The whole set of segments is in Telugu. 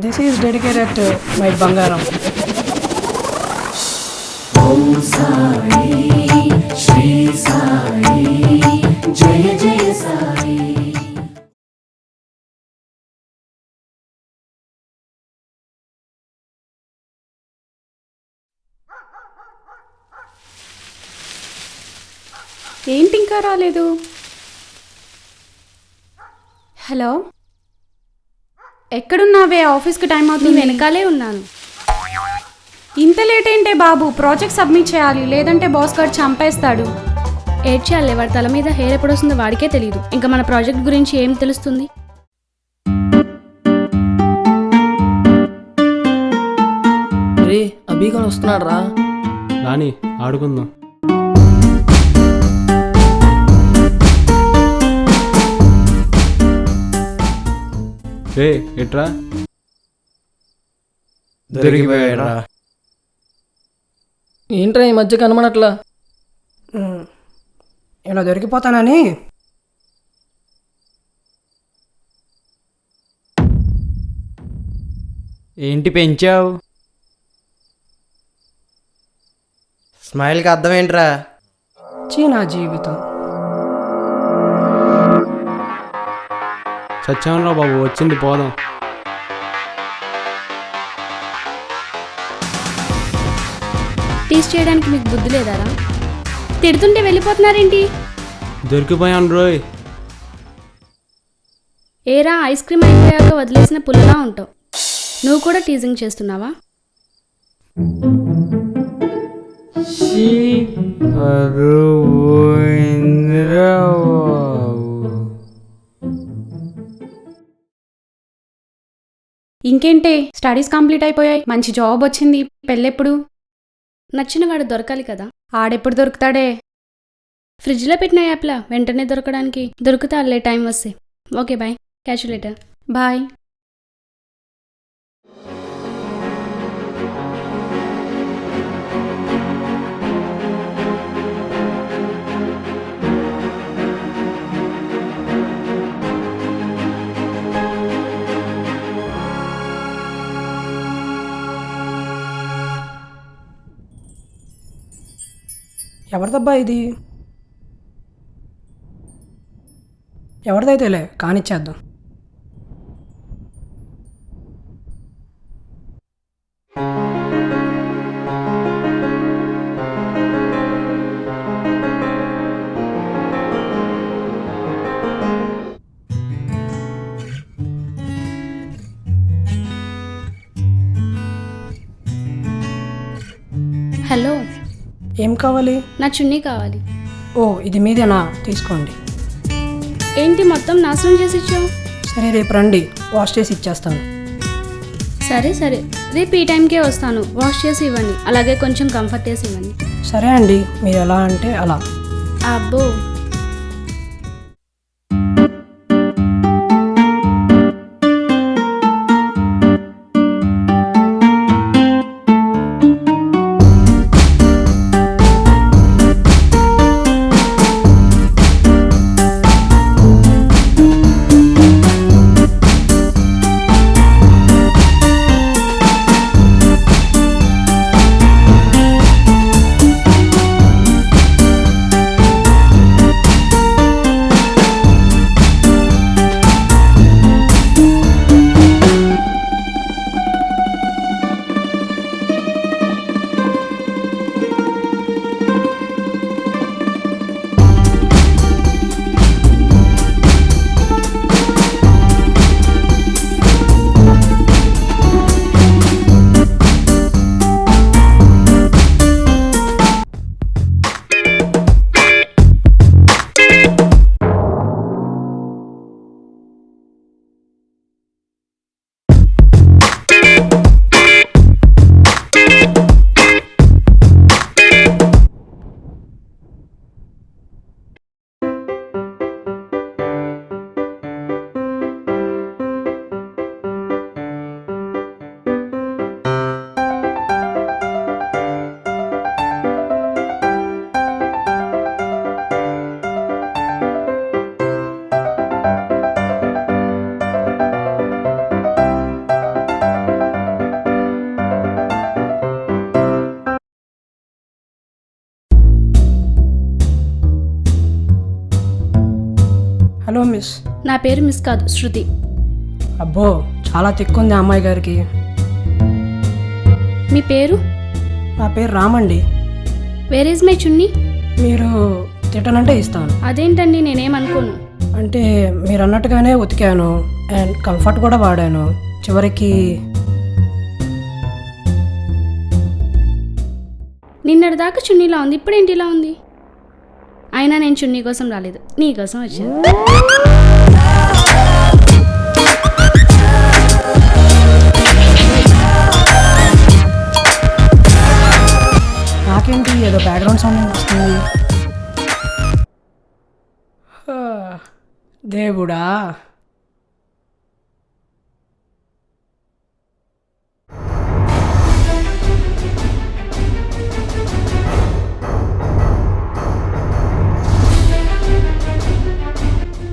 This is dedicated to my Bangaram. Om Sai Shri Sai Jaya Jaya Sai. ఏంటి ఇంకా రాలేదు? హలో, ఎక్కడున్నావే? ఆఫీస్కి టైం అవుతుంది. వెనకాలే ఉన్నాను. ఇంత లేట్ ఏంటే బాబు? ప్రాజెక్ట్ సబ్మిట్ చేయాలి, లేదంటే బాస్ గారు చంపేస్తాడు. ఏడ్చాలే, వాడి తల మీద హెయిర్ ఎప్పుడు వస్తుందో వాడికే తెలియదు. ఇంకా మన ప్రాజెక్ట్ గురించి ఏం తెలుస్తుంది? రే అభిగాని వస్తున్నాడు రా. రాని ఆడుకుందాం. రే ఎట్రా దొరికిపోయాడురా. ఏంట్రా ఈ మధ్య కనమనట్లా? ఇలా దొరికిపోతానని. ఏంటి పెంచావు? స్మైల్కి అర్థం ఏంట్రా? నా జీవితం. చచ్చామరా బాబు, వచ్చింది పోదాం. టీస్ చేయడానికి మీకు బుద్ధి లేదారా? తిడుతుంటే వెళ్ళిపోతున్నారేంటి? దొరికిపోయాను రోయ్. ఏరా, ఐస్ క్రీమ్ అయిపోయాక వదిలేసిన పుల్లలా ఉంటావు. నువ్వు కూడా టీజింగ్ చేస్తున్నావా? ఇంకేంటే, స్టడీస్ కంప్లీట్ అయిపోయాయి, మంచి జాబ్ వచ్చింది, పెళ్ళెప్పుడు? నచ్చిన వాడు దొరకాలి కదా. ఆడెప్పుడు దొరుకుతాడే? ఫ్రిడ్జ్లో పెట్టిన యాప్లా వెంటనే దొరకడానికి దొరుకుతాలే, టైం వస్తే. Okay bye, catch you later. Bye. ఎవరిదబ్బా ఇది? ఎవరిదైతేలే కానిచ్చేద్దాం. హలో, ఏం కావాలి? నా చున్నీ కావాలి. ఓ ఇది మీదేనా? తీసుకోండి. ఏంటి మొత్తం నాశనం చేసి ఇచ్చావు? సరే రేపు రండి, వాష్ చేసి ఇచ్చేస్తాను. సరే సరే, రేపు ఈ టైంకే వస్తాను. వాష్ చేసి ఇవ్వండి, అలాగే కొంచెం కంఫర్ట్ చేసి ఇవ్వండి. సరే అండి, మీరు ఎలా అంటే అలా. అబ్బో, హలో మిస్. నా పేరు మిస్ కాదు, శృతి. అబ్బో చాలా తిక్కుంది ఆ అమ్మాయి గారికి. మీ పేరు? నా పేరు రామండి. వేర్ ఈజ్ మై చున్నీ? మీరు తిట్టనంటే ఇస్తాను. అదేంటండి, నేనేమనుకోను. అంటే మీరు అన్నట్టుగానే ఉతికాను అండ్ కంఫర్ట్ కూడా వాడాను. చివరికి నిన్నటి దాకా చున్నీలా ఉంది, ఇప్పుడేంటి ఇలా ఉంది? అయినా నేను చున్నీ కోసం రాలేదు, నీ కోసం వచ్చాను. నాకేంటి ఏదో బ్యాక్గ్రౌండ్ సౌండ్ వస్తుంది. దేవుడా.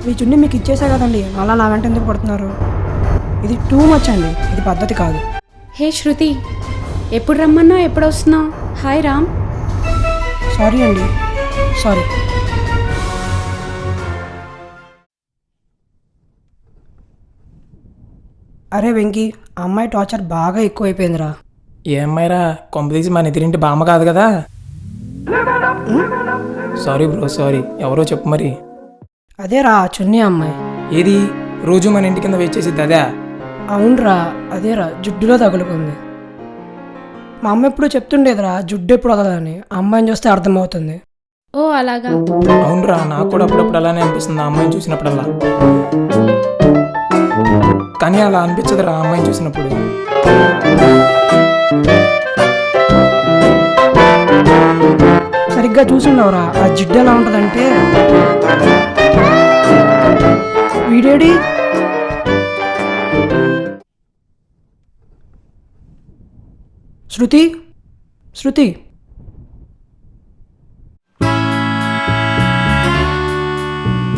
మీ చున్నీ మీకు ఇచ్చేసా కదండి, మళ్ళీ నా వెంట ఎందుకు పడుతున్నారు? ఇది టూ మచ్ అండి, ఇది పద్ధతి కాదు. హే శృతి, ఎప్పుడు రమ్మన్నావు, ఎప్పుడు వస్తున్నావు? హాయ్ రామ్. సారీ అండి, సారీ. అరే వెంకీ, ఆ అమ్మాయి టార్చర్ బాగా ఎక్కువైపోయిందిరా. ఏ అమ్మాయిరా? కొంపదీసి మన ఎదురింటి బామ్మ కాదు కదా? Sorry bro, sorry. ఎవరో చెప్పు మరి. అదేరా చున్నీ అమ్మాయి. ఏది రోజు మన ఇంటి కింద వెయిట్ చేసేది అదే? అవునరా, అదేరా జుట్టులో తగులుకుంది. మా అమ్మ ఎప్పుడు చెప్తుండేదిరా జుడ్డు ఎప్పుడు వదలని. ఆ అమ్మాయిని చూస్తే అర్థమవుతుంది. ఓ అలాగా. అవునరా, నాకు కూడా అప్పుడప్పుడు అలానే అనిపిస్తుంది ఆ అమ్మాయిని చూసినప్పుడల్లా. కానీ అలా అనిపించదురా ఆ అమ్మాయిని చూసినప్పుడు. సరిగ్గా చూసుండవరా, ఆ జిడ్డు ఎలా ఉంటుందంటే. వీడేడి? శృతి, శృతి.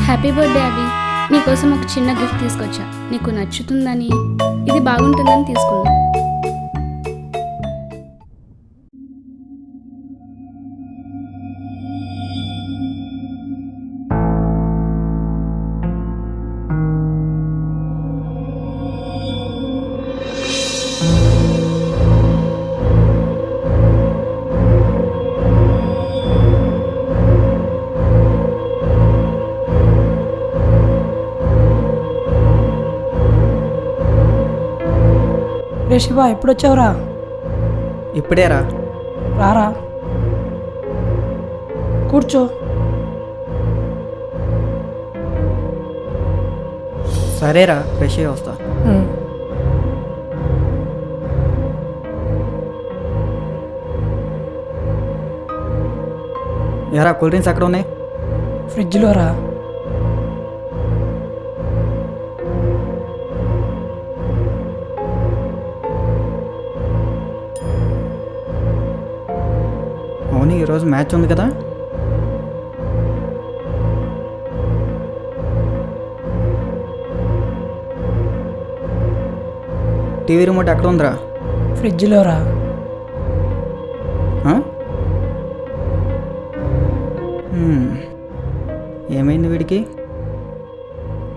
హ్యాపీ బర్త్డే అభి. నీకోసం ఒక చిన్న గిఫ్ట్ తీసుకొచ్చా, నీకు నచ్చుతుందని, ఇది బాగుంటుందని తీసుకున్నా. రే శివ, ఎప్పుడు వచ్చావురా? ఇప్పుడేరా. రారా, కూర్చో. సరేరా, ఫ్రెష్ అయ్యి వస్తా. ఉమ్. ఎరా కూల్ డ్రింక్స్ అక్కడ ఉన్నాయి? ఫ్రిడ్జ్లో రా. అవును, ఈరోజు మ్యాచ్ ఉంది కదా? టీవీ రిమోట్ ఎక్కడ ఉందిరా? ఫ్రిడ్జ్లో రా. ఆ? ఏమైంది వీడికి?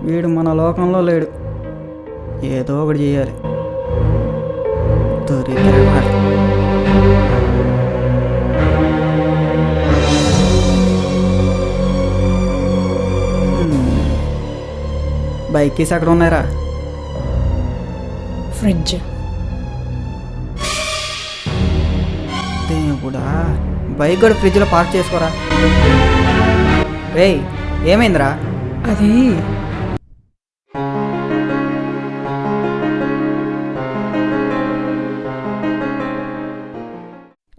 వీడు మన లోకంలో లేడు. ఏదో ఒకటి చేయాలి. దొరికాడా? బైక్ కీస్ అక్కడ ఉన్నారా? ఫ్రిడ్జ్. దేవుడా, బైక్ కూడా ఫ్రిడ్జ్లో పార్క్ చేసుకోరా. రేయ్, ఏమైందిరా? అది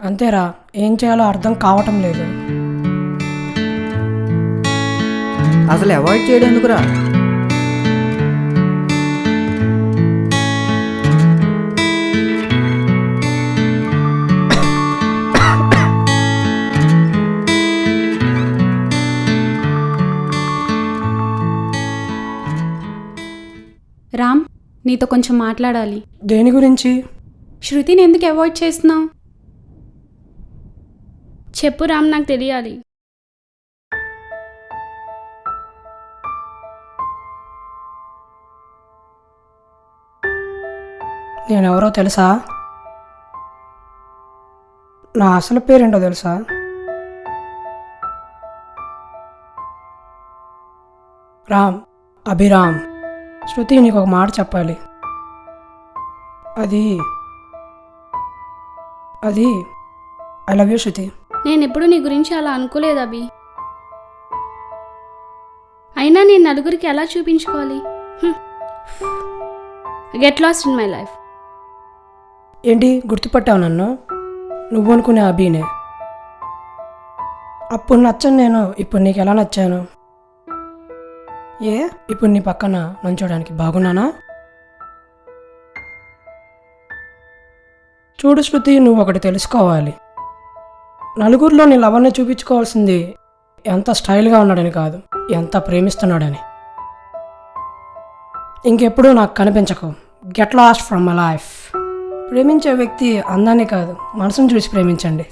అంతేరా, ఏం చేయాలో అర్థం కావటం లేదు. అసలు అవాయిడ్ చేయడం ఎందుకురా? రామ్, నీతో కొంచెం మాట్లాడాలి. దేని గురించి? శృతిని ఎందుకు అవాయిడ్ చేస్తున్నావు? చెప్పు రామ్, నాకు తెలియాలి. నేనెవరో తెలుసా? నా అసలు పేరేంటో తెలుసా? రామ్, అభిరామ్. శృతి, నీకు ఒక మాట చెప్పాలి. అది అది ఐ లవ్ యూ శృతి. నేను ఎప్పుడు నీ గురించి అలా అనుకోలేదు అభి. అయినా నేను నలుగురికి ఎలా చూపించుకోవాలి? Get lost in my life. ఏంటి గుర్తుపట్టావు నన్ను? నువ్వు అనుకునే అభినే. అప్పుడు నచ్చను నేను, ఇప్పుడు నీకు ఎలా నచ్చాను? ఏ ఇప్పుడు నీ పక్కన నుంచోడానికి బాగున్నానా? చూడు శృతి, నువ్వు ఒకటి తెలుసుకోవాలి. నలుగురిలో నీ లవర్ని చూపించుకోవాల్సింది ఎంత స్టైల్గా ఉన్నాడని కాదు, ఎంత ప్రేమిస్తున్నాడని. ఇంకెప్పుడు నాకు కనిపించకు. Get lost from my life. ప్రేమించే వ్యక్తి అందాన్ని కాదు, మనసును చూసి ప్రేమించండి.